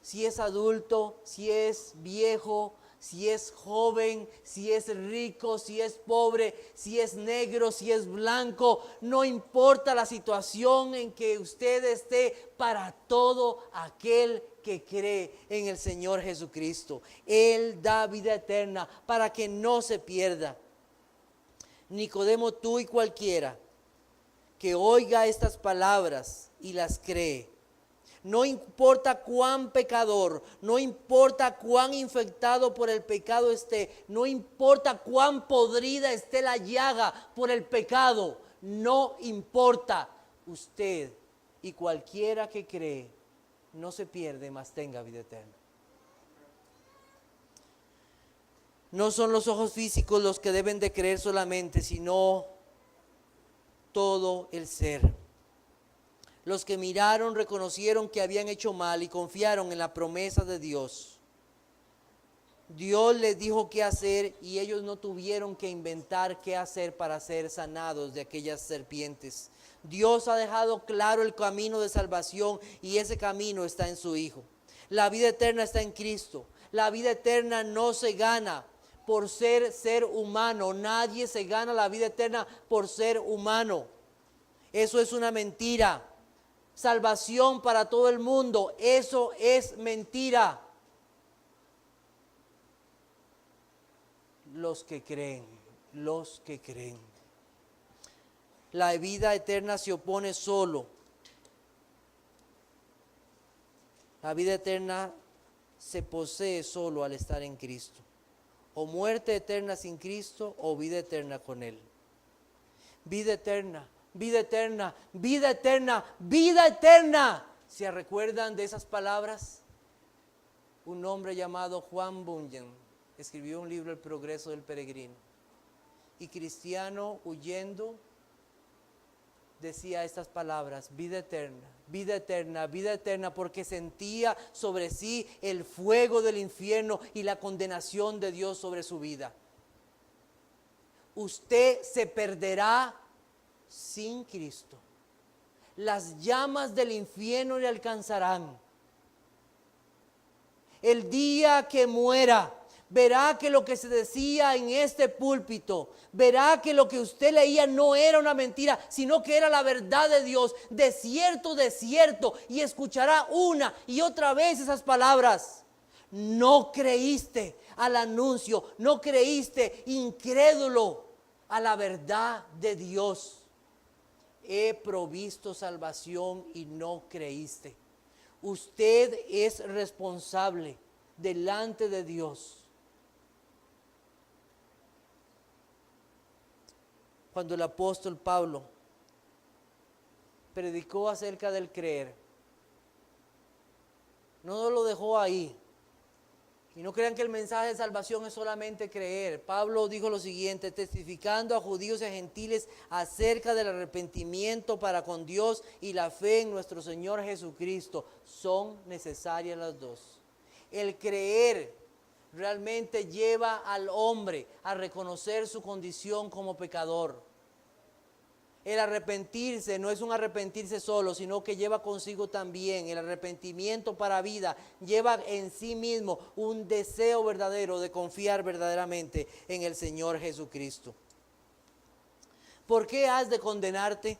A: si es adulto, si es viejo, si es joven, si es rico, si es pobre, si es negro, si es blanco, no importa la situación en que usted esté, para todo aquel que cree en el Señor Jesucristo. Él da vida eterna para que no se pierda. Nicodemo, tú y cualquiera que oiga estas palabras y las cree, no importa cuán pecador, no importa cuán infectado por el pecado esté, no importa cuán podrida esté la llaga por el pecado, no importa. Usted y cualquiera que cree no se pierde, mas tenga vida eterna. No son los ojos físicos los que deben de creer solamente, sino todo el ser. Los que miraron reconocieron que habían hecho mal y confiaron en la promesa de Dios. Dios les dijo qué hacer y ellos no tuvieron que inventar qué hacer para ser sanados de aquellas serpientes. Dios ha dejado claro el camino de salvación y ese camino está en su Hijo. La vida eterna está en Cristo. La vida eterna no se gana por ser humano. Nadie se gana la vida eterna por ser humano. Eso es una mentira. Salvación para todo el mundo, eso es mentira. Los que creen. La vida eterna se opone solo. La vida eterna se posee solo al estar en Cristo. O muerte eterna sin Cristo o vida eterna con Él. Vida eterna. Vida eterna, vida eterna, vida eterna. ¿Se recuerdan de esas palabras? Un hombre llamado Juan Bunyan escribió un libro, El progreso del peregrino. Y cristiano huyendo decía estas palabras: vida eterna, vida eterna, vida eterna, porque sentía sobre sí el fuego del infierno y la condenación de Dios sobre su vida. Usted se perderá sin Cristo. Las llamas del infierno le alcanzarán. El día que muera, verá que lo que se decía en este púlpito, verá que lo que usted leía no era una mentira, sino que era la verdad de Dios. De cierto, y escuchará una y otra vez esas palabras: no creíste al anuncio, no creíste, incrédulo, a la verdad de Dios. He provisto salvación y no creíste. Usted es responsable delante de Dios. Cuando el apóstol Pablo predicó acerca del creer, no lo dejó ahí. Y no crean que el mensaje de salvación es solamente creer. Pablo dijo lo siguiente: testificando a judíos y a gentiles acerca del arrepentimiento para con Dios y la fe en nuestro Señor Jesucristo. Son necesarias las dos. El creer realmente lleva al hombre a reconocer su condición como pecador. el arrepentirse no es un arrepentirse solo, sino que lleva consigo también el arrepentimiento para vida, lleva en sí mismo un deseo verdadero de confiar verdaderamente en el Señor Jesucristo. ¿Por qué has de condenarte?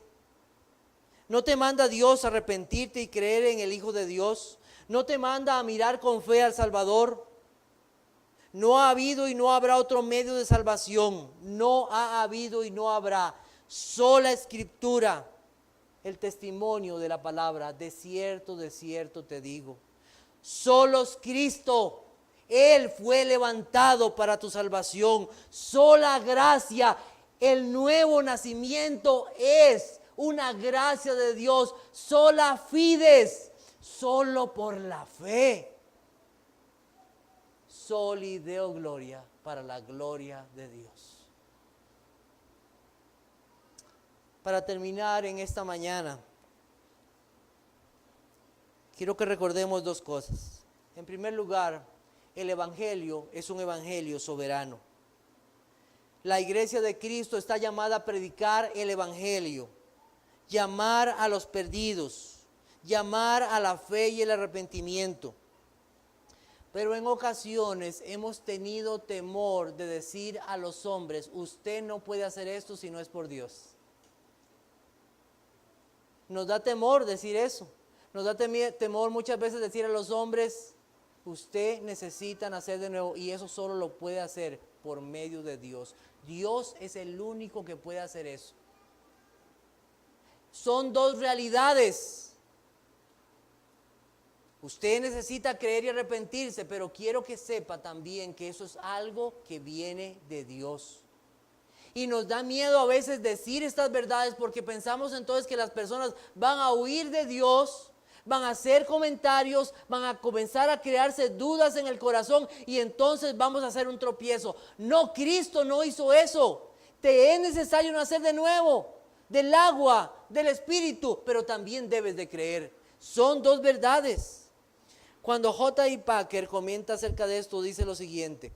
A: ¿No te manda Dios a arrepentirte y creer en el Hijo de Dios? ¿No te manda a mirar con fe al Salvador? No ha habido y no habrá otro medio de salvación. No ha habido y no habrá. Sola Escritura, el testimonio de la palabra. De cierto te digo. Solo es Cristo. Él fue levantado para tu salvación. Sola gracia. El nuevo nacimiento es una gracia de Dios. Sola fides. Solo por la fe. Soli Deo gloria, para la gloria de Dios. Para terminar en esta mañana, quiero que recordemos dos cosas. En primer lugar, el Evangelio es un Evangelio soberano. La iglesia de Cristo está llamada a predicar el Evangelio, llamar a los perdidos, llamar a la fe y el arrepentimiento. Pero en ocasiones hemos tenido temor de decir a los hombres, usted no puede hacer esto si no es por Dios. Nos da temor decir eso. Nos da temor muchas veces decir a los hombres, usted necesita nacer de nuevo, y eso solo lo puede hacer por medio de Dios. Dios es el único que puede hacer eso. Son dos realidades. Usted necesita creer y arrepentirse, pero quiero que sepa también que eso es algo que viene de Dios. Y nos da miedo a veces decir estas verdades porque pensamos entonces que las personas van a huir de Dios, van a hacer comentarios, van a comenzar a crearse dudas en el corazón y entonces vamos a hacer un tropiezo. No, Cristo no hizo eso. Te es necesario nacer de nuevo, del agua, del Espíritu, pero también debes de creer. Son dos verdades. Cuando J.I. Packer comenta acerca de esto, dice lo siguiente: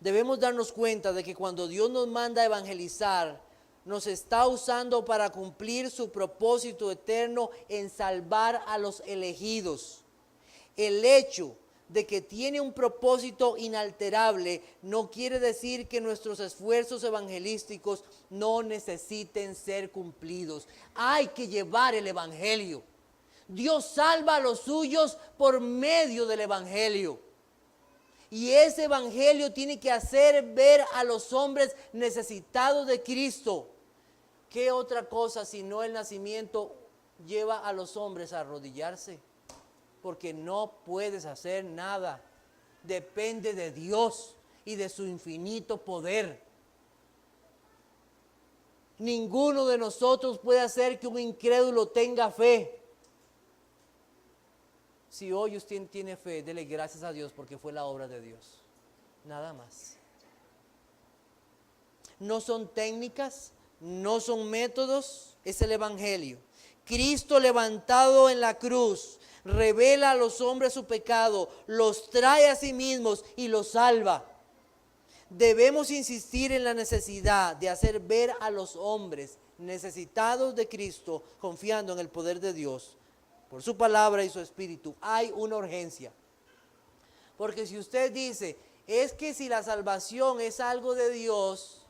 A: debemos darnos cuenta de que cuando Dios nos manda a evangelizar, nos está usando para cumplir su propósito eterno en salvar a los elegidos. El hecho de que tiene un propósito inalterable no quiere decir que nuestros esfuerzos evangelísticos no necesiten ser cumplidos. Hay que llevar el evangelio. Dios salva a los suyos por medio del evangelio. Y ese evangelio tiene que hacer ver a los hombres necesitados de Cristo. ¿Qué otra cosa sino el nacimiento lleva a los hombres a arrodillarse? Porque no puedes hacer nada. Depende de Dios y de su infinito poder. Ninguno de nosotros puede hacer que un incrédulo tenga fe. Si hoy usted tiene fe, dele gracias a Dios porque fue la obra de Dios. Nada más. No son técnicas, no son métodos, es el evangelio. Cristo levantado en la cruz revela a los hombres su pecado, los trae a sí mismos y los salva. Debemos insistir en la necesidad de hacer ver a los hombres necesitados de Cristo, confiando en el poder de Dios. Por su palabra y su espíritu, hay una urgencia. Porque si usted dice, es que si la salvación es algo de Dios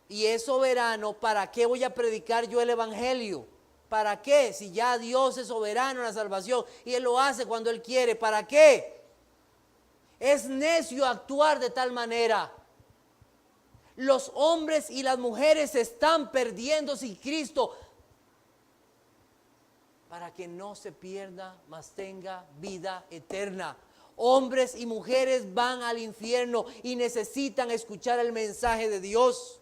A: y es soberano, ¿para qué voy a predicar yo el evangelio? ¿Para qué? Si ya Dios es soberano en la salvación y Él lo hace cuando Él quiere, ¿para qué? Es necio actuar de tal manera. Los hombres y las mujeres se están perdiendo sin Cristo, para que no se pierda, mas tenga vida eterna. Hombres y mujeres van al infierno y necesitan escuchar el mensaje de Dios.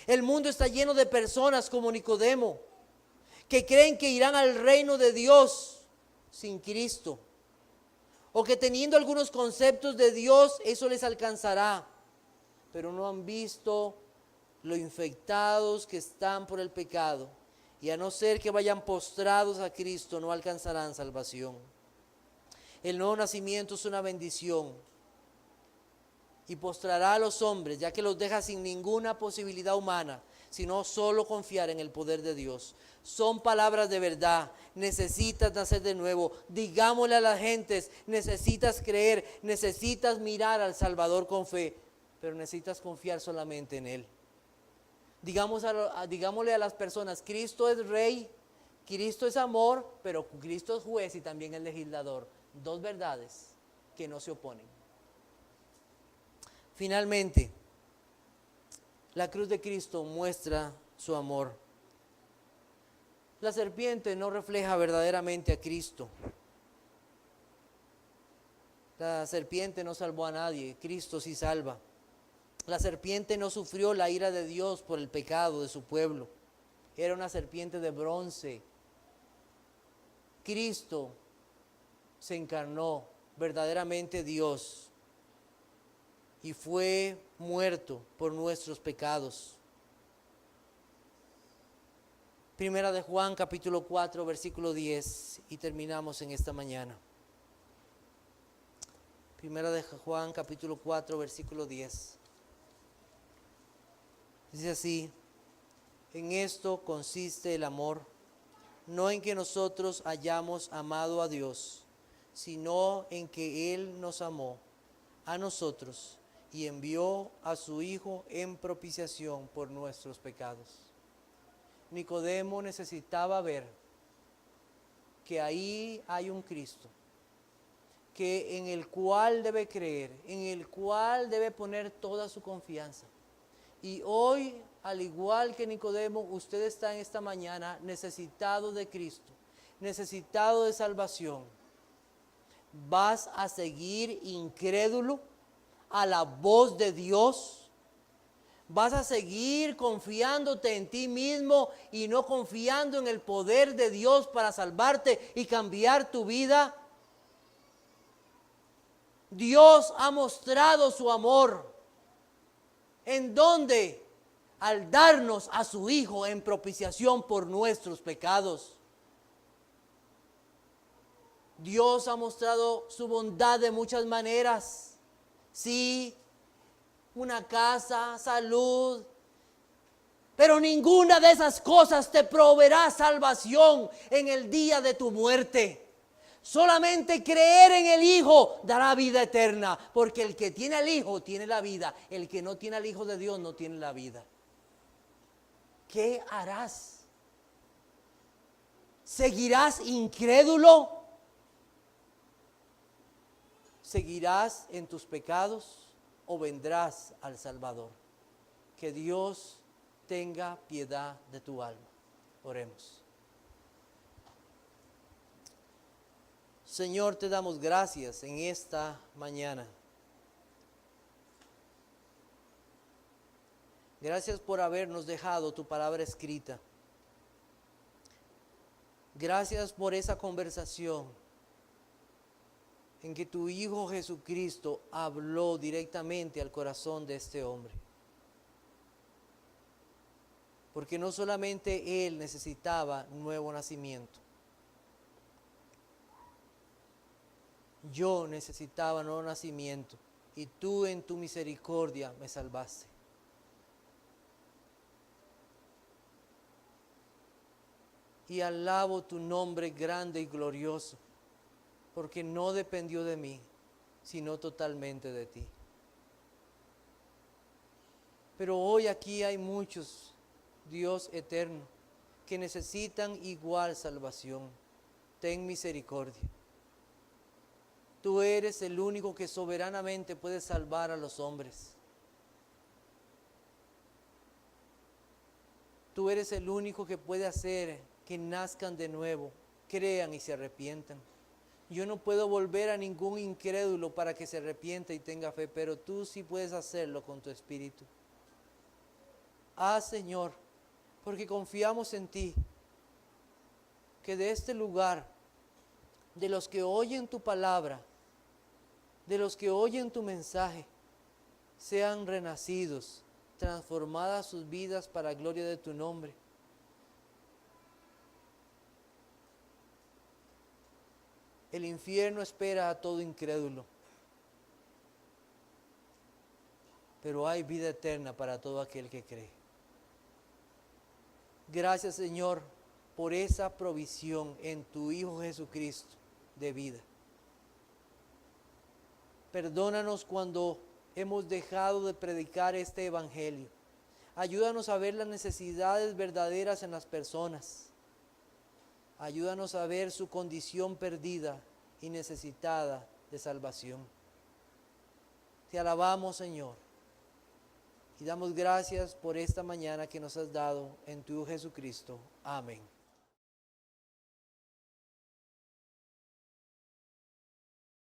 A: El mundo está lleno de personas como Nicodemo, que creen que irán al reino de Dios sin Cristo, o que teniendo algunos conceptos de Dios, eso les alcanzará, pero no han visto lo infectados que están por el pecado. Y a no ser que vayan postrados a Cristo, no alcanzarán salvación. El nuevo nacimiento es una bendición. Y postrará a los hombres, ya que los deja sin ninguna posibilidad humana, sino solo confiar en el poder de Dios. Son palabras de verdad. Necesitas nacer de nuevo. Digámosle a las gentes, necesitas creer, necesitas mirar al Salvador con fe, pero necesitas confiar solamente en Él. Digámosle a las personas, Cristo es Rey, Cristo es amor, pero Cristo es juez y también es legislador. Dos verdades que no se oponen. Finalmente, la cruz de Cristo muestra su amor. La serpiente no refleja verdaderamente a Cristo. La serpiente no salvó a nadie, Cristo sí salva. La serpiente no sufrió la ira de Dios por el pecado de su pueblo. Era una serpiente de bronce. Cristo se encarnó, verdaderamente Dios, y fue muerto por nuestros pecados. Primera de Juan, capítulo 4, versículo 10, y terminamos en esta mañana. Primera de Juan, capítulo 4, versículo 10. Dice así: en esto consiste el amor, no en que nosotros hayamos amado a Dios, sino en que Él nos amó a nosotros y envió a su Hijo en propiciación por nuestros pecados. Nicodemo necesitaba ver que ahí hay un Cristo, que en el cual debe creer, en el cual debe poner toda su confianza. Y hoy, al igual que Nicodemo, usted está en esta mañana necesitado de Cristo, necesitado de salvación. ¿Vas a seguir incrédulo a la voz de Dios? ¿Vas a seguir confiándote en ti mismo y no confiando en el poder de Dios para salvarte y cambiar tu vida? Dios ha mostrado su amor. ¿En dónde? Al darnos a su Hijo en propiciación por nuestros pecados. Dios ha mostrado su bondad de muchas maneras. Sí, una casa, salud, pero ninguna de esas cosas te proveerá salvación en el día de tu muerte. Solamente creer en el Hijo dará vida eterna, porque el que tiene al Hijo tiene la vida, el que no tiene al Hijo de Dios no tiene la vida. ¿Qué harás? ¿Seguirás incrédulo? ¿Seguirás en tus pecados o vendrás al Salvador? Que Dios tenga piedad de tu alma. Oremos. Señor, te damos gracias en esta mañana. Gracias por habernos dejado tu palabra escrita. Gracias por esa conversación en que tu Hijo Jesucristo habló directamente al corazón de este hombre. Porque no solamente él necesitaba un nuevo nacimiento. Yo necesitaba nuevo nacimiento y tú en tu misericordia me salvaste. Y alabo tu nombre grande y glorioso, porque no dependió de mí, sino totalmente de ti. Pero hoy aquí hay muchos, Dios eterno, que necesitan igual salvación. Ten misericordia. Tú eres el único que soberanamente puede salvar a los hombres. Tú eres el único que puede hacer que nazcan de nuevo, crean y se arrepientan. Yo no puedo volver a ningún incrédulo para que se arrepienta y tenga fe, pero tú sí puedes hacerlo con tu espíritu. Señor, porque confiamos en ti, que de este lugar, de los que oyen tu palabra, de los que oyen tu mensaje, sean renacidos, transformadas sus vidas para gloria de tu nombre. El infierno espera a todo incrédulo, pero hay vida eterna para todo aquel que cree. Gracias, Señor, por esa provisión en tu Hijo Jesucristo de vida. Perdónanos cuando hemos dejado de predicar este evangelio. Ayúdanos a ver las necesidades verdaderas en las personas. Ayúdanos a ver su condición perdida y necesitada de salvación. Te alabamos, Señor, y damos gracias por esta mañana que nos has dado en tu Hijo Jesucristo. Amén.